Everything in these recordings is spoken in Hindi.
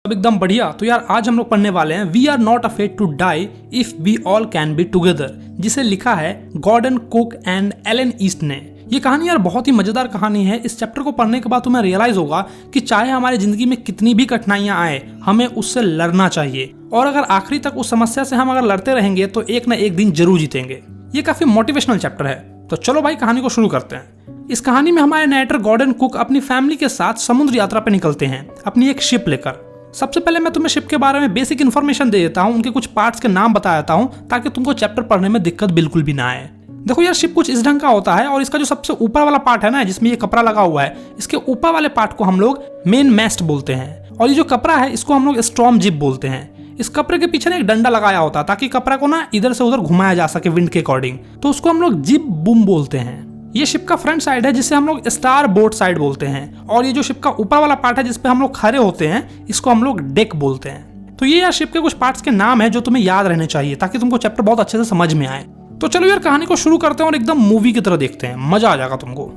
अब एकदम बढ़िया। तो यार आज हम लोग पढ़ने वाले हैं we are not afraid to die if we all can be together, जिसे लिखा है Gordon Cook and Alan East ने। ये कहानी यार बहुत ही मजेदार कहानी है। इस चैप्टर को पढ़ने के बाद तुम्हें रियलाइज होगा कि चाहे हमारी जिंदगी में कितनी भी कठिनाइयां आए, हमें उससे लड़ना चाहिए, और अगर आखिरी तक उस समस्या से हम अगर लड़ते रहेंगे तो एक ना एक दिन जरूर जीतेंगे। ये काफी मोटिवेशनल चैप्टर है। तो चलो भाई कहानी को शुरू करते हैं। इस कहानी में हमारे नरेटर गॉर्डन कुक अपनी फैमिली के साथ समुद्र यात्रा पर निकलते हैं अपनी एक शिप लेकर। सबसे पहले मैं तुम्हें शिप के बारे में बेसिक इन्फॉर्मेशन दे देता हूँ, उनके कुछ पार्ट्स के नाम बता देता हूँ ताकि तुमको चैप्टर पढ़ने में दिक्कत बिल्कुल भी ना आए। देखो यार, शिप कुछ इस ढंग का होता है और इसका जो सबसे ऊपर वाला पार्ट है ना, जिसमें ये कपड़ा लगा हुआ है, इसके ऊपर वाले पार्ट को हम लोग मेन मैस्ट बोलते हैं, और ये जो कपड़ा है इसको हम लोग स्टॉर्म जिप बोलते हैं। इस कपड़े के पीछे ना एक डंडा लगाया होता है ताकि कपड़ा को ना इधर से उधर घुमाया जा सके विंड के अकॉर्डिंग, तो उसको हम लोग जिप बूम बोलते हैं। ये शिप का फ्रंट साइड है जिसे हम लोग स्टार बोर्ड साइड बोलते हैं, और ये जो शिप का ऊपर वाला पार्ट है जिसपे हम लोग खड़े होते हैं, इसको हम लोग डेक बोलते हैं। तो ये यार शिप के कुछ पार्ट्स के नाम है जो तुम्हें याद रहने चाहिए ताकि तुमको चैप्टर बहुत अच्छे से समझ में आए। तो चलो यार कहानी को शुरू करते हैं और एकदम मूवी की तरह देखते हैं, मजा आ जाएगा तुमको।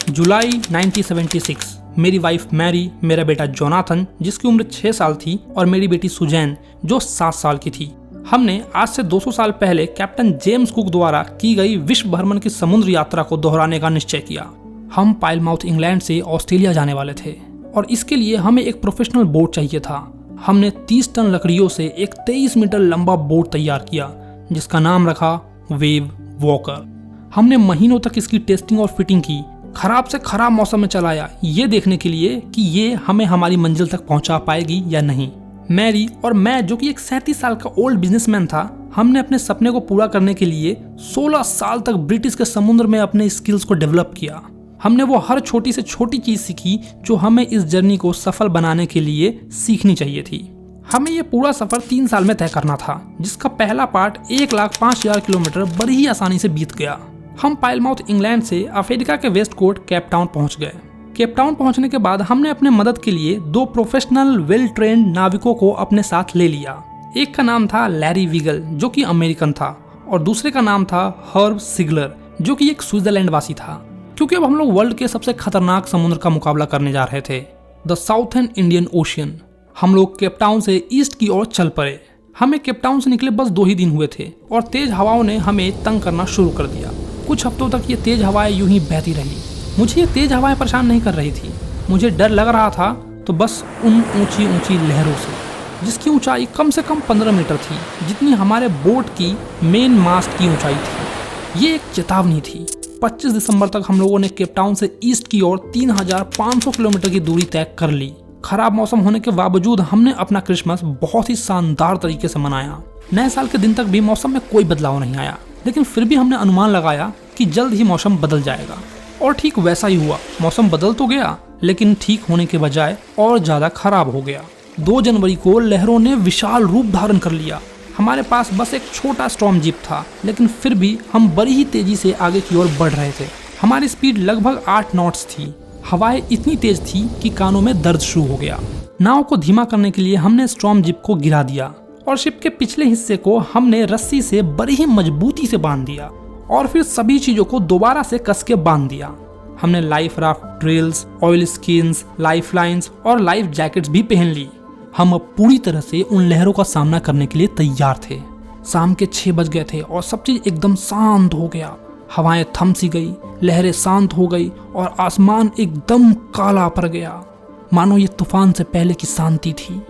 जुलाई 1976 मेरी वाइफ मैरी, मेरा बेटा जोनाथन जिसकी उम्र 6 साल थी, और मेरी बेटी सुजैन जो 7 साल की थी। हमने आज से 200 साल पहले कैप्टन जेम्स कुक द्वारा की गई विश्व भ्रमण की समुद्र यात्रा को दोहराने का निश्चय किया। हम पाइलमाउथ इंग्लैंड से ऑस्ट्रेलिया जाने वाले थे और इसके लिए हमें एक प्रोफेशनल बोट चाहिए था। हमने 30 टन लकड़ियों से एक 23 मीटर लंबा बोट तैयार किया जिसका नाम रखा वेव वॉकर। हमने महीनों तक इसकी टेस्टिंग और फिटिंग की, खराब से खराब मौसम में चलाया, ये देखने के लिए कि ये हमें हमारी मंजिल तक पहुंचा पाएगी या नहीं। मैरी और मैं, जो कि एक 37 साल का ओल्ड बिजनेसमैन था, हमने अपने सपने को पूरा करने के लिए 16 साल तक ब्रिटिश के समुद्र में अपने स्किल्स को डेवलप किया। हमने वो हर छोटी से छोटी चीज सीखी जो हमें इस जर्नी को सफल बनाने के लिए सीखनी चाहिए थी। हमें ये पूरा सफर 3 साल में तय करना था, जिसका पहला पार्ट 1,05,000 किलोमीटर बड़ी ही आसानी से बीत गया। हम पाइलमाउथ इंग्लैंड से अफ्रीका के वेस्ट कोस्ट केप टाउन पहुंच गए। केप टाउन पहुंचने के बाद हमने अपने मदद के लिए 2 प्रोफेशनल वेल ट्रेन्ड नाविकों को अपने साथ ले लिया। एक का नाम था लैरी वीगल जो कि अमेरिकन था, और दूसरे का नाम था हर्ब सिगलर जो कि एक स्विट्जरलैंड वासी था। क्योंकि अब हम लोग वर्ल्ड के सबसे खतरनाक समुद्र का मुकाबला करने जा रहे थे, द साउथर्न इंडियन ओशियन। हम लोग केप टाउन से ईस्ट की ओर चल पड़े। हमें केप टाउन से निकले बस 2 ही दिन हुए थे और तेज हवाओं ने हमें तंग करना शुरू कर दिया। कुछ हफ्तों तक ये तेज हवाएं यूं ही बहती रही। मुझे ये तेज हवाएं परेशान नहीं कर रही थी, मुझे डर लग रहा था तो बस उन ऊंची ऊंची लहरों से, जिसकी ऊंचाई कम से कम 15 मीटर थी, जितनी हमारे बोट की मेन मास्ट की ऊंचाई थी। ये एक चेतावनी थी। 25 दिसंबर तक हम लोगों ने केप टाउन से ईस्ट की ओर 3,500 किलोमीटर की दूरी तय कर ली। खराब मौसम होने के बावजूद हमने अपना क्रिसमस बहुत ही शानदार तरीके से मनाया। नए साल के दिन तक भी मौसम में कोई बदलाव नहीं आया, लेकिन फिर भी हमने अनुमान लगाया कि जल्द ही मौसम बदल जाएगा, और ठीक वैसा ही हुआ। मौसम बदल तो गया, लेकिन ठीक होने के बजाय और ज्यादा खराब हो गया। 2 जनवरी को लहरों ने विशाल रूप धारण कर लिया। हमारे पास बस एक छोटा स्टॉर्म जिप था, लेकिन फिर भी हम बड़ी ही तेजी से आगे की ओर बढ़ रहे थे। हमारी स्पीड लगभग 8 नॉट्स थी। हवाएं इतनी तेज थी कि कानों में दर्द शुरू हो गया। नाव को धीमा करने के लिए हमने स्टॉर्म जिप को गिरा दिया और शिप के पिछले हिस्से को हमने रस्सी से बड़ी ही मजबूती से बांध दिया, और फिर सभी चीजों को दोबारा से कस के बांध दिया। हमने life raft drills, oil skins, life lines और लाइफ जैकेट्स भी पहन ली। हम अब पूरी तरह से उन लहरों का सामना करने के लिए तैयार थे। शाम के 6 बज गए थे और सब चीज एकदम शांत हो गया। हवाएं थम सी गई, लहरें शांत हो गई और आसमान एकदम काला पड़ गया, मानो ये तूफान से पहले की शांति थी।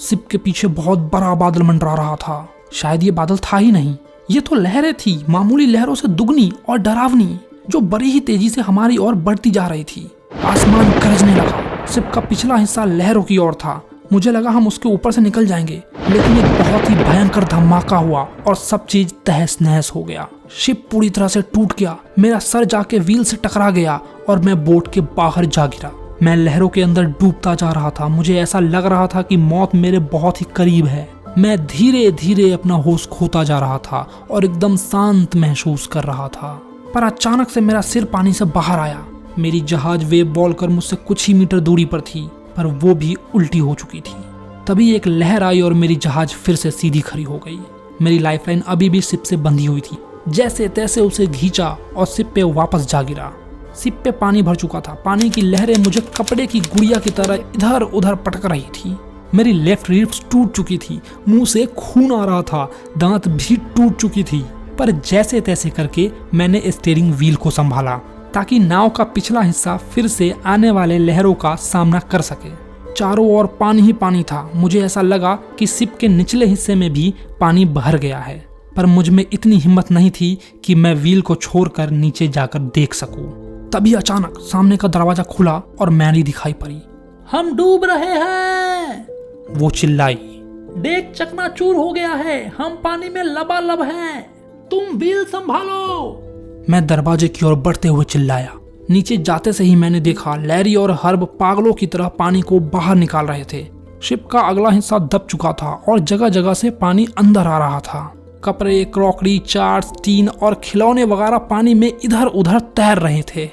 शिप के पीछे बहुत बड़ा बादल मंडरा रहा था। शायद ये बादल था ही नहीं, ये तो लहरें थी, मामूली लहरों से दुगनी और डरावनी, जो बड़ी ही तेजी से हमारी ओर बढ़ती जा रही थी। आसमान गरजने लगा। शिप का पिछला हिस्सा लहरों की ओर था। मुझे लगा हम उसके ऊपर से निकल जाएंगे, लेकिन एक बहुत ही भयंकर धमाका हुआ और सब चीज तहस नहस हो गया। शिप पूरी तरह से टूट गया। मेरा सर जाके व्हील से टकरा गया और मैं बोट के बाहर जा गिरा। मैं लहरों के अंदर डूबता जा रहा था। मुझे ऐसा लग रहा था कि मौत मेरे बहुत ही करीब है। मैं धीरे धीरे अपना होश खोता जा रहा था और एकदम शांत महसूस कर रहा था, पर अचानक से मेरा सिर पानी से बाहर आया। मेरी जहाज वेव बॉल कर मुझसे कुछ ही मीटर दूरी पर थी, पर वो भी उल्टी हो चुकी थी। तभी एक लहर आई और मेरी जहाज फिर से सीधी खड़ी हो गई। मेरी लाइफलाइन अभी भी शिप से बंधी हुई थी। जैसे तैसे उसे खींचा और शिप पे वापस जा गिरा। शिप पे पानी भर चुका था। पानी की लहरें मुझे कपड़े की गुड़िया की तरह इधर उधर पटक रही थी। मेरी लेफ्ट रिब्स टूट चुकी थी, मुंह से खून आ रहा था, दांत भी टूट चुकी थी। पर जैसे तैसे करके मैंने स्टीयरिंग व्हील को संभाला ताकि नाव का पिछला हिस्सा फिर से आने वाले लहरों का सामना कर सके। चारों ओर पानी ही पानी था। मुझे ऐसा लगा कि शिप के निचले हिस्से में भी पानी भर गया है, पर मुझ में इतनी हिम्मत नहीं थी कि मैं व्हील को छोड़कर नीचे जाकर देख सकूं। तभी अचानक सामने का दरवाजा खुला और मैरी दिखाई पड़ी। हम डूब रहे हैं, वो चिल्लाई। डेक चकनाचूर हो गया है, हम पानी में लबालब हैं, तुम व्हील संभालो। मैं दरवाजे की ओर बढ़ते हुए चिल्लाया। नीचे जाते से ही मैंने देखा लैरी और हर्ब पागलों की तरह पानी को बाहर निकाल रहे थे। शिप का अगला हिस्सा दब चुका था और जगह जगह से पानी अंदर आ रहा था। कपड़े, क्रॉकरी, चार्ट्स, टीन और खिलौने वगैरह पानी में इधर उधर तैर रहे थे।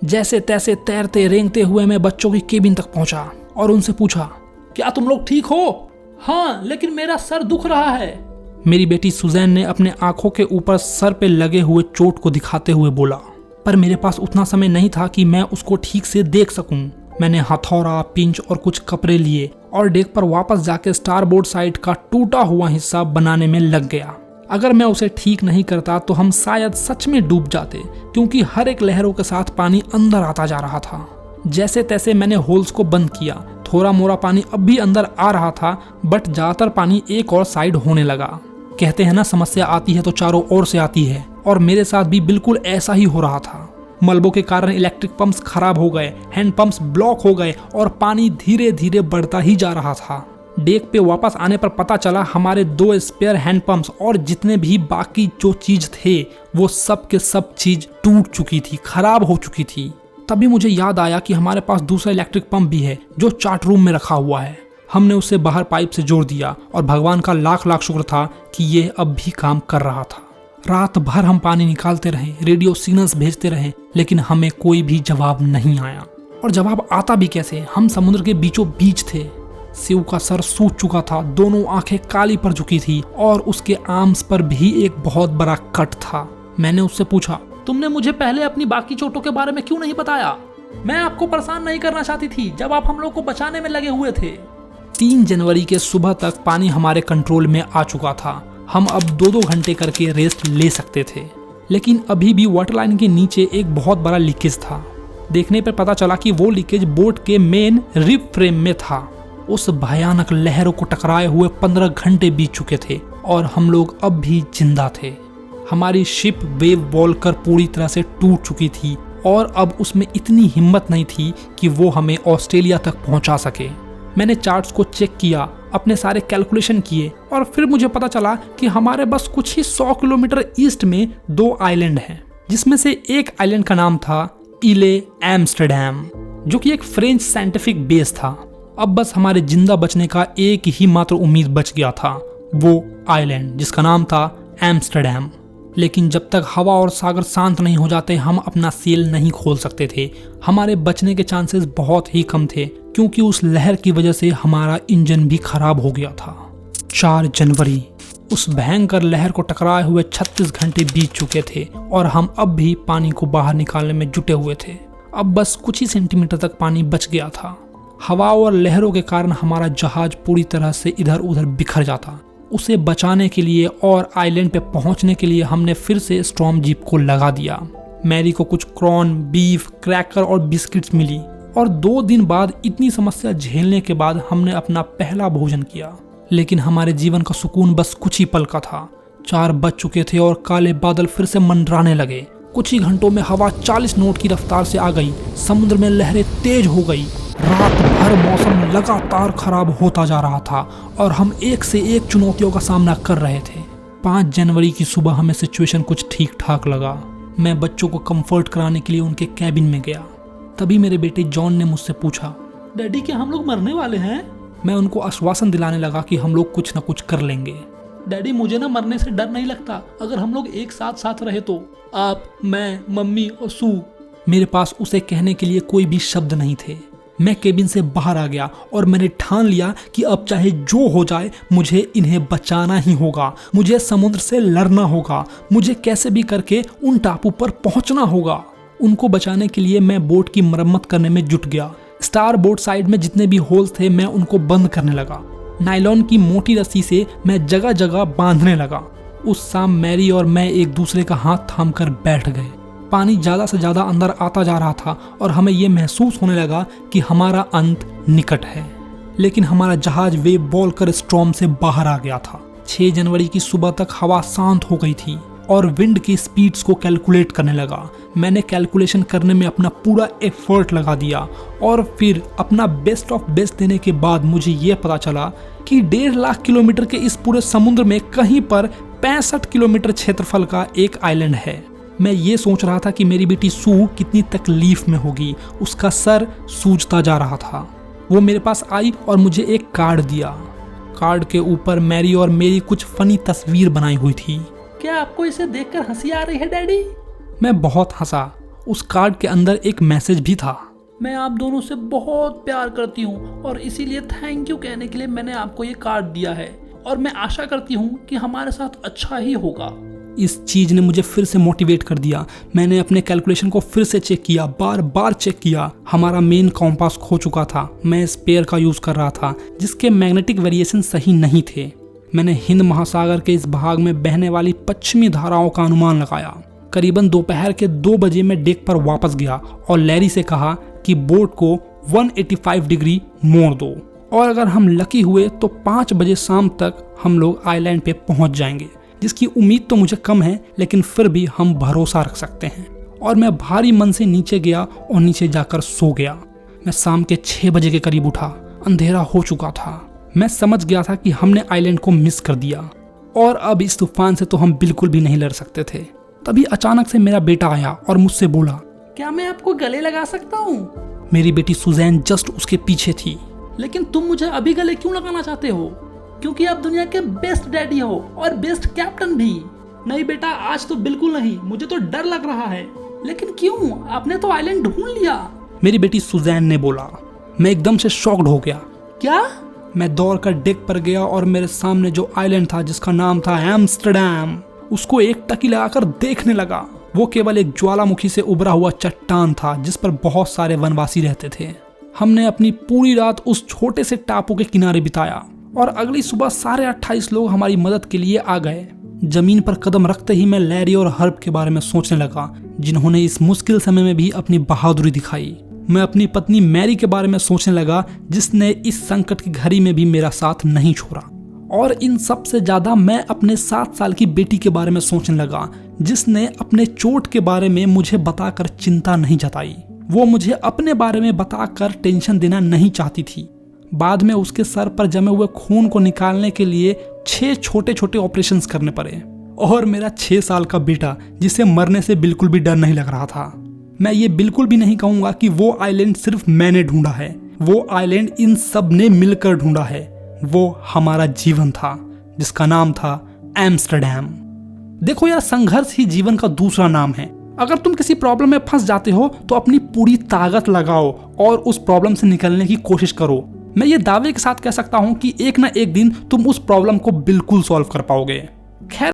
जैसे तैसे तैरते रेंगते हुए मैं बच्चों की केबिन तक पहुंचा और उनसे पूछा, क्या तुम लोग ठीक हो? हाँ, लेकिन मेरा सर दुख रहा है। मेरी बेटी सुजैन ने अपने आंखों के ऊपर सर पे लगे हुए चोट को दिखाते हुए बोला, पर मेरे पास उतना समय नहीं था कि मैं उसको ठीक से देख सकूं। मैंने हथौड़ा, पिंच और कुछ कपड़े लिए और डेक पर वापस जाके स्टारबोर्ड साइड का टूटा हुआ हिस्सा बनाने में लग गया। अगर मैं उसे ठीक नहीं करता तो हम शायद सच में डूब जाते, क्योंकि हर एक लहरों के साथ पानी अंदर आता जा रहा था। जैसे तैसे मैंने होल्स को बंद किया। थोड़ा मोड़ा पानी अब भी अंदर आ रहा था, बट ज्यादातर पानी एक और साइड होने लगा। कहते हैं ना, समस्या आती है तो चारों ओर से आती है, और मेरे साथ भी बिल्कुल ऐसा ही हो रहा था। मलबों के कारण इलेक्ट्रिक पंप्स खराब हो गए, हैंड पंप्स ब्लॉक हो गए और पानी धीरे धीरे बढ़ता ही जा रहा था। डेक पे वापस आने पर पता चला हमारे 2 स्पेयर हैंड पंप्स और जितने भी बाकी जो चीज थे वो सब के सब चीज टूट चुकी थी, खराब हो चुकी थी। तभी मुझे याद आया कि हमारे पास दूसरा इलेक्ट्रिक पंप भी है जो चार्ट रूम में रखा हुआ है। हमने उसे बाहर पाइप से जोड़ दिया और भगवान का लाख लाख शुक्र था कि ये अब भी काम कर रहा था। रात भर हम पानी निकालते रहे, रेडियो सिग्नल्स भेजते रहे, लेकिन हमें कोई भी जवाब नहीं आया। और जवाब आता भी कैसे? हम समुद्र के बीचों बीच थे। शिव का सर सूज चुका था, दोनों आंखें काली पड़ चुकी थी और उसके आर्म्स पर भी एक बहुत बड़ा कट था। मैंने उससे पूछा, तुमने मुझे पहले अपनी बाकी चोटों के बारे में क्यों नहीं बताया? मैं आपको परेशान नहीं करना चाहती थी जब आप हम लोग को बचाने में लगे हुए थे। 3 जनवरी के सुबह तक पानी हमारे कंट्रोल में आ चुका था। हम अब 2-2 घंटे करके रेस्ट ले सकते थे, लेकिन अभी भी वाटरलाइन के नीचे एक बहुत बड़ा लीकेज था। देखने पर पता चला कि वो लीकेज बोट के मेन रिब फ्रेम में था। उस भयानक लहरों को टकराए हुए 15 घंटे बीत चुके थे और हम लोग अब भी जिंदा थे। हमारी शिप वेव वॉल कर पूरी तरह से टूट चुकी थी और अब उसमें इतनी हिम्मत नहीं थी कि वो हमें ऑस्ट्रेलिया तक पहुंचा सके। मैंने चार्ट्स को चेक किया, अपने सारे कैलकुलेशन किए और फिर मुझे पता चला कि हमारे बस कुछ ही 100 किलोमीटर ईस्ट में 2 आइलैंड हैं, जिसमें से एक आइलैंड का नाम था इले एम्स्टर्डम, जो कि एक फ्रेंच साइंटिफिक बेस था। अब बस हमारे जिंदा बचने का एक ही मात्र उम्मीद बच गया था, वो आइलैंड जिसका नाम था एम्स्टर्डम। लेकिन जब तक हवा और सागर शांत नहीं हो जाते हम अपना सेल नहीं खोल सकते थे। हमारे बचने के चांसेस बहुत ही कम थे, क्योंकि उस लहर की वजह से हमारा इंजन भी खराब हो गया था। 4 जनवरी, उस भयंकर लहर को टकराए हुए 36 घंटे बीत चुके थे और हम अब भी पानी को बाहर निकालने में जुटे हुए थे। अब बस कुछ ही सेंटीमीटर तक पानी बच गया था। हवा और लहरों के कारण हमारा जहाज पूरी तरह से इधर उधर बिखर जाता। उसे बचाने के लिए और आइलैंड पे पहुंचने के लिए हमने फिर से स्टॉर्म जीप को लगा दिया। मैरी को कुछ क्रॉन, बीफ, क्रैकर और बिस्किट्स मिली और 2 दिन बाद इतनी समस्या झेलने के बाद हमने अपना पहला भोजन किया। लेकिन हमारे जीवन का सुकून बस कुछ ही पल का था। 4 बज चुके थे और काले बादल फिर से मंडराने लगे। कुछ ही घंटों में हवा 40 नॉट की रफ्तार से आ गई। समुद्र में लहरें तेज हो गई। रात भर मौसम लगातार खराब होता जा रहा था और हम एक से एक चुनौतियों का सामना कर रहे थे। 5 जनवरी की सुबह हमें सिचुएशन कुछ ठीक ठाक लगा। मैं बच्चों को कंफर्ट कराने के लिए उनके कैबिन में गया। तभी मेरे बेटे जॉन ने मुझसे पूछा, डैडी क्या हम लोग मरने वाले हैं? मैं उनको आश्वासन दिलाने लगा कि हम लोग कुछ न कुछ कर लेंगे। डैडी मुझे ना मरने से डर नहीं लगता, अगर हम लोग एक साथ साथ रहे तो। आप, मैं, मम्मी और सू। मेरे पास उसे कहने के लिए कोई भी शब्द नहीं थे। मैं केबिन से बाहर आ गया और मैंने ठान लिया कि अब चाहे जो हो जाए मुझे इन्हें बचाना ही होगा। मुझे समुद्र से लड़ना होगा। मुझे कैसे भी करके उन टापू पर पहुंचना होगा। उनको बचाने के लिए मैं बोट की मरम्मत करने में जुट गया। स्टार बोर्ड साइड में जितने भी होल्स थे मैं उनको बंद करने लगा। नायलॉन की मोटी रस्सी से मैं जगह जगह बांधने लगा। उस शाम मैरी और मैं एक दूसरे का हाथ थाम कर बैठ गए। पानी ज़्यादा से ज़्यादा अंदर आता जा रहा था और हमें यह महसूस होने लगा कि हमारा अंत निकट है। लेकिन हमारा जहाज वेव बॉल कर स्ट्रॉम से बाहर आ गया था। 6 जनवरी की सुबह तक हवा शांत हो गई थी और विंड की स्पीड्स को कैलकुलेट करने लगा। मैंने कैलकुलेशन करने में अपना पूरा एफर्ट लगा दिया और फिर अपना बेस्ट ऑफ बेस्ट देने के बाद मुझे यह पता चला कि 1.5 लाख किलोमीटर के इस पूरे समुद्र में कहीं पर 65 किलोमीटर क्षेत्रफल का एक आइलैंड है। मैं ये सोच रहा था कि मेरी बेटी सू कितनी तकलीफ में होगी। उसका सर सूजता जा रहा था। वो मेरे पास आई और मुझे एक कार्ड दिया। कार्ड के ऊपर मैरी और मेरी कुछ फनी तस्वीर बनाई हुई थी। क्या आपको इसे देखकर हंसी आ रही है डैडी? मैं बहुत हंसा। उस कार्ड के अंदर एक मैसेज भी था। मैं आप दोनों से बहुत प्यार करती हूँ और इसीलिए थैंक यू कहने के लिए मैंने आपको ये कार्ड दिया है और मैं आशा करती हूँ कि हमारे साथ अच्छा ही होगा। इस चीज ने मुझे फिर से मोटिवेट कर दिया। मैंने अपने कैलकुलेशन को फिर से चेक किया, बार बार चेक किया। हमारा मेन कॉम्पास खो चुका था। मैं स्पेयर का यूज कर रहा था जिसके मैग्नेटिक वेरिएशन सही नहीं थे। मैंने हिंद महासागर के इस भाग में बहने वाली पश्चिमी धाराओं का अनुमान लगाया। करीबन दोपहर के 2 बजे मैं डेक पर वापस गया और लैरी से कहा कि बोट को 185 डिग्री मोड़ दो और अगर हम लकी हुए तो 5 बजे शाम तक हम लोग आइलैंड पे पहुंच जाएंगे, जिसकी उम्मीद तो मुझे कम है लेकिन फिर भी हम भरोसा रख सकते हैं। और मैं भारी मन से नीचे गया और नीचे जाकर सो गया। मैं शाम के 6 बजे के करीब उठा। अंधेरा हो चुका था। मैं समझ गया था कि हमने आइलैंड को मिस कर दिया और अब इस तूफान से तो हम बिल्कुल भी नहीं लड़ सकते थे। तभी अचानक से मेरा बेटा आया और मुझसे बोला, क्या मैं आपको गले लगा सकता हूँ? मेरी बेटी सुजैन जस्ट उसके पीछे थी। लेकिन तुम मुझे अभी गले क्यों लगाना चाहते हो? क्योंकि आप दुनिया के बेस्ट डैडी हो और बेस्ट कैप्टन भी। नहीं बेटा, आज तो बिल्कुल नहीं। मुझे तो डर लग रहा है। लेकिन क्यों? आपने तो आइलैंड ढूंढ लिया। मेरी बेटी सुजैन ने बोला। मैं एकदम से शॉक्ड हो गया। क्या? मैं दौड़कर डेक पर गया और मेरे सामने जो आइलैंड था जिसका नाम था एम्स्टर्डम, उसको एक टकी लगाकर देखने लगा। वो केवल एक ज्वालामुखी से उभरा हुआ चट्टान था जिस पर बहुत सारे वनवासी रहते थे। हमने अपनी पूरी रात उस छोटे से टापू के किनारे बिताया और अगली सुबह सारे 28 लोग हमारी मदद के लिए आ गए। जमीन पर कदम रखते ही मैं लैरी और हर्ब के बारे में सोचने लगा, जिन्होंने इस मुश्किल समय में भी अपनी बहादुरी दिखाई। मैं अपनी पत्नी मैरी के बारे में सोचने लगा, जिसने इस संकट की घड़ी में भी मेरा साथ नहीं छोड़ा। और इन सब से ज्यादा मैं अपने 7 साल की बेटी के बारे में सोचने लगा, जिसने अपने चोट के बारे में मुझे बताकर चिंता नहीं जताई। वो मुझे अपने बारे में बताकर टेंशन देना नहीं चाहती थी। बाद में उसके सर पर जमे हुए खून को निकालने के लिए 6 छोटे छोटे ऑपरेशंस करने पड़े। और मेरा 6 साल का बेटा, जिसे मरने से बिल्कुल भी डर नहीं लग रहा था। मैं ये बिल्कुल भी नहीं कहूंगा कि वो आइलैंड सिर्फ मैंने ढूंढा है। वो आइलैंड इन सब ने मिलकर ढूंढा है। वो हमारा जीवन था जिसका नाम था एम्स्टर्डम। देखो यार, संघर्ष ही जीवन का दूसरा नाम है। अगर तुम किसी प्रॉब्लम में फंस जाते हो तो अपनी पूरी ताकत लगाओ और उस प्रॉब्लम से निकलने की कोशिश करो। मैं ये दावे के साथ कह सकता हूं कि एक ना एक दिन तुम उस प्रॉब्लम को बिल्कुल सॉल्व कर पाओगे। खैर